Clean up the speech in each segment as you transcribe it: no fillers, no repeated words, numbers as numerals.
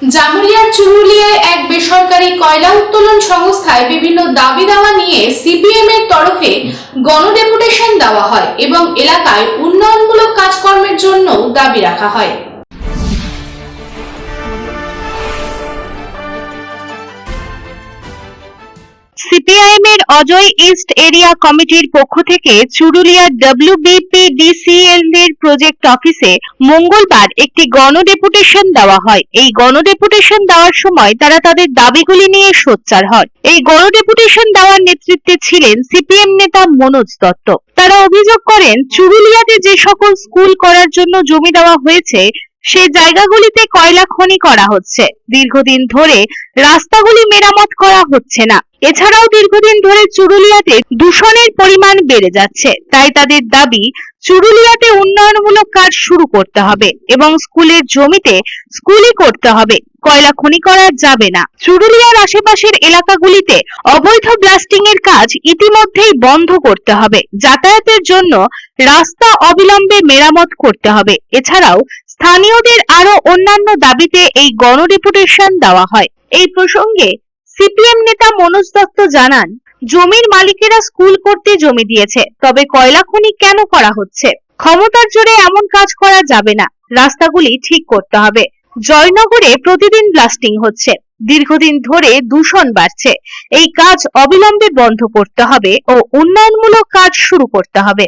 জামুরিয়ার চুরুলিয়ায় এক বেসরকারি কয়লা উত্তোলন সংস্থায় বিভিন্ন দাবি দাওয়া নিয়ে সিপিএম এর তরফে গণডেপুটেশন দেওয়া হয় এবং এলাকায় উন্নয়নমূলক কাজকর্মের জন্য দাবি রাখা হয়। সিপিআইএম এর অজয় ইস্ট এরিয়া কমিটির পক্ষ থেকে চুরুলিয়া WBPDCL এর প্রজেক্ট অফিসে মঙ্গলবার একটি গণডেপুটেশন দেওয়া হয়। এই গণডেপুটেশন দেওয়ার সময় তারা তাদের দাবিগুলি নিয়ে সোচ্চার হন। এই গণডেপুটেশন দেওয়ার নেতৃত্বে ছিলেন সিপিএম নেতা মনোজ দত্ত। তারা অভিযোগ করেন, চুরুলিয়াতে যে সকল স্কুল করার জন্য জমি দেওয়া হয়েছে সেই জায়গাগুলিতে কয়লা খনি করা হচ্ছে। দীর্ঘদিন ধরে রাস্তাগুলি মেরামত করা হচ্ছে না। এছাড়াও দীর্ঘদিন ধরে চুরুলিয়াতে দূষণের পরিমাণ বেড়ে যাচ্ছে। তাই তাদের দাবি, চুরুলিয়াতে উন্নয়নমূলক কাজ শুরু করতে হবে এবং স্কুলের জমিতে স্কুলই করতে হবে, কয়লা খনি করা যাবে না। চুরুলিয়ার আশেপাশের এলাকাগুলিতে অবৈধ ব্লাস্টিং এর কাজ ইতিমধ্যেই বন্ধ করতে হবে। যাতায়াতের জন্য রাস্তা অবিলম্বে মেরামত করতে হবে। এছাড়াও স্থানীয়দের আরো অন্যান্য দাবিতে এই গণডেপুটেশন দেওয়া হয়। এই প্রসঙ্গে সিপিএম নেতা মনোজ দত্ত জানান, জমির মালিকেরা স্কুল করতে জমি দিয়েছে, তবে কয়লা খনি কেন করা হচ্ছে? ক্ষমতার জোরে এমন কাজ করা যাবে না। রাস্তাগুলি ঠিক করতে হবে। জয়নগরে প্রতিদিন ব্লাস্টিং হচ্ছে, দীর্ঘদিন ধরে দূষণ বাড়ছে। এই কাজ অবিলম্বে বন্ধ করতে হবে ও উন্নয়নমূলক কাজ শুরু করতে হবে।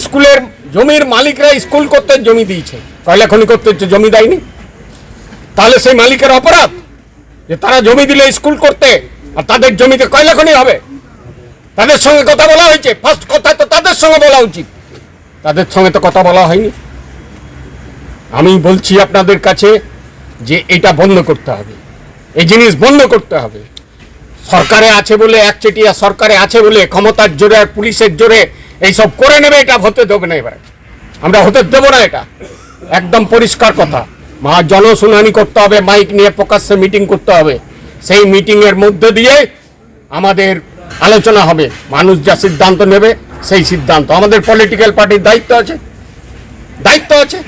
স্কুলের জমির মালিকরা স্কুল করতে জমি দিয়েছে, কয়লা খনি করতে জমি দেয়নি। তাহলে সেই মালিকের অপরাধ যে তারা জমি দিলে স্কুল করতে, আর তাদের জমিতে কয়লা খনি হবে। তাদের সঙ্গে কথা বলা হয়েছে, ফার্স্ট কথা তো তাদের সঙ্গে বলা উচিত, তাদের সঙ্গে তো কথা বলা হয়নি। আমি বলছি আপনাদের কাছে যে এটা বন্ধ করতে হবে, এই জিনিস বন্ধ করতে হবে। সরকারে আছে বলে, একচেটিয়া সরকারে আছে বলে ক্ষমতার জোরে আর পুলিশের জোরে এইসব করে নেবে, এটা হতে দেবে না। এবার আমরা হতে দেব না, এটা একদম পরিষ্কার কথা। জনশুনানি করতে হবে, মাইক নিয়ে প্রকাশ্যে মিটিং করতে হবে। সেই মিটিংয়ের মধ্যে দিয়ে আমাদের আলোচনা হবে, মানুষ যা সিদ্ধান্ত নেবে সেই সিদ্ধান্ত। আমাদের পলিটিক্যাল পার্টির দায়িত্ব আছে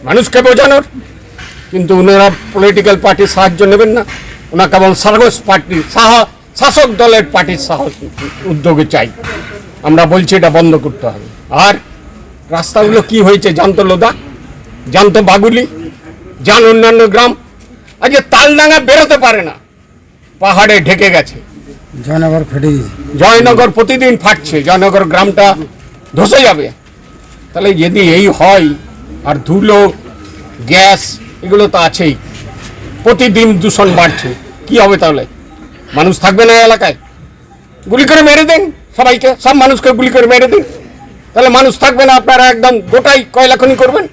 মানুষকে বোঝানোর, কিন্তু ওনারা পলিটিক্যাল পার্টির সাহায্য নেবেন না। ওনারা কেবল সাহস পার্টি, শাসক দলের পার্টির সাহস উদ্যোগে চাই। আমরা বলছি এটা বন্ধ করতে হবে। আর রাস্তাগুলো কি হয়েছে জানতো লোদা, জানতো বাগুলি, জান অন্যান্য গ্রাম, আজকে তালডাঙ্গা বেরোতে পারে না, পাহাড়ে ঢেকে গেছে। জয়নগর ফেটে গেছে, জয়নগর প্রতিদিন ফাটছে, জয়নগর গ্রামটা ধসে যাবে। তাহলে যদি এই হয়, আর ধুলো গ্যাস এগুলো তো আছেই, প্রতিদিন দূষণ বাড়ছে, কি হবে? তাহলে মানুষ থাকবে না এলাকায়? গুলি করে মেরে দেন সবাইকে, সব মানুষকে গুলি করে মেরে দিন, তাহলে মানুষ থাকবে না। আপনারা একদম গোটাই কয়লা খনি করবেন।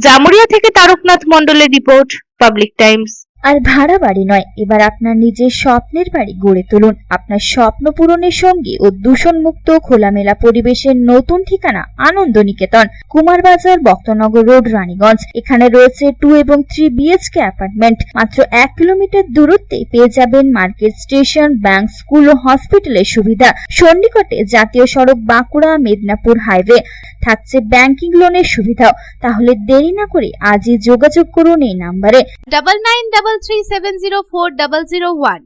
জামুরিয়া থেকে তারকনাথ মন্ডলের রিপোর্ট, পাবলিক টাইমস। আর ভাড়া বাড়ি নয়, এবার আপনার নিজের স্বপ্নের বাড়ি গড়ে তুলুন। আপনার স্বপ্ন পূরণের সঙ্গে ও দূষণমুক্ত খোলামেলা পরিবেশের নতুন ঠিকানা আনন্দ নিকেতন, কুমারবাজার, বক্তনগর রোড, রানীগঞ্জ। এখানে রয়েছে 2 এবং 3 BHK অ্যাপার্টমেন্ট। মাত্র 1 কিলোমিটার দূরত্বে পেয়ে যাবেন মার্কেট, স্টেশন, ব্যাংক, স্কুল ও হসপিটালের সুবিধা। সন্নিকটে জাতীয় সড়ক বাঁকুড়া মেদিনীপুর হাইওয়ে, থাকছে ব্যাংকিং লোনের সুবিধাও। তাহলে দেরি না করে আজই যোগাযোগ করুন এই নাম্বারে 9933704001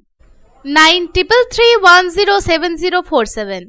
9333107047।